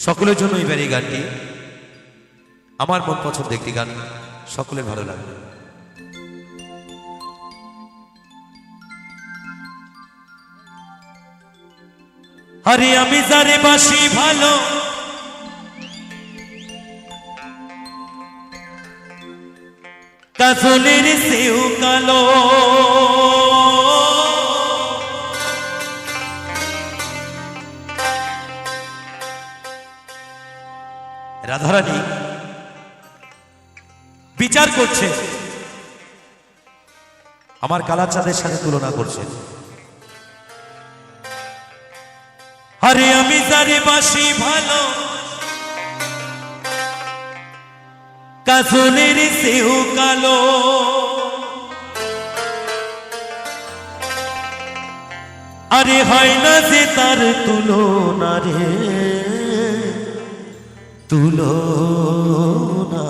সকলের জন্য এবার এই গানটি আমার মন পছন্দ একটি গান, সকলের ভালো লাগবে। আরে আমি যারে বাসি ভালো, কাজলের সেও কালো, রাধারানী বিচার করছে, আমার কালা চাঁদের সাথে তুলনা করছে। আরে আমি যারে বাসি ভালো, কাজলের সেও কালো, আরে হয় না যে তার তুলনা রে, তুলনা।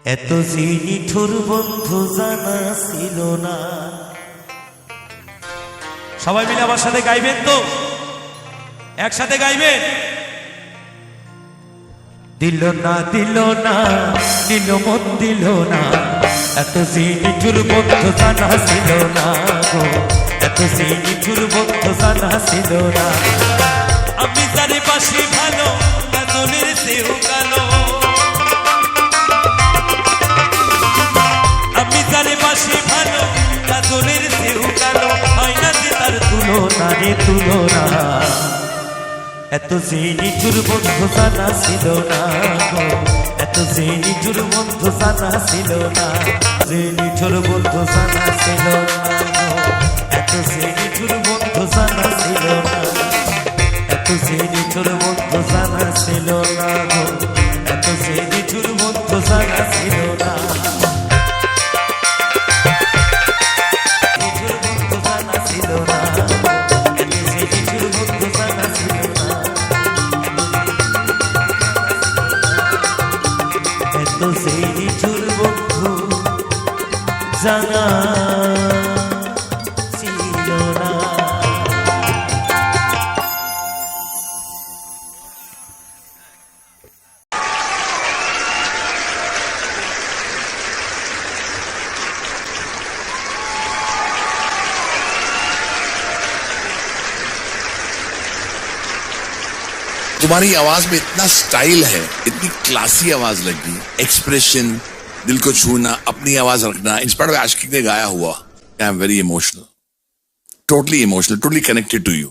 এত যে নিঠুর বন্ধু জানা ছিল না। সবাই মিলে আমার সাথে গাইবেন তো, একসাথে গাইবেন। দিল না দিল না, দিল মন দিল না, এত যে নিঠুর বন্ধু জানা ছিল না গো, এত যে নিঠুর বন্ধু জানা ছিল না। আমি যারে বাসি ভালো, কাজলের সেও কালো, আমি যারে বাসি ভালো, কাজলের সেও কালো, হয় না যে তার তুলনা রে, তুলনা। এত যে নিঠুর বন্ধু জানা ছিল না গো, এত যে নিঠুর বন্ধু জানা ছিল না, যে নিঠুর বন্ধু জানা ছিল না গো, এত যে নিঠুর বন্ধু জানা ছিল না, এত যে নিঠুর বন্ধু জানা ছিল না গো, এত যে নিঠুর বন্ধু জানা ছিল না। নিঠুর বন্ধু জানা ছিল না, এত যে নিঠুর বন্ধু জানা ছিল না, এত যে নিঠুর বন্ধু জানা ছিল না। तुम्हारी आवाज में इतना स्टाइल है, इतनी क्लासी आवाज लगी, एक्सप्रेशन, दिल को छूना, अपनी आवाज रखना, इंस्पायर्ड बाय आशिकी ने गाया हुआ। I am very emotional, totally connected to you.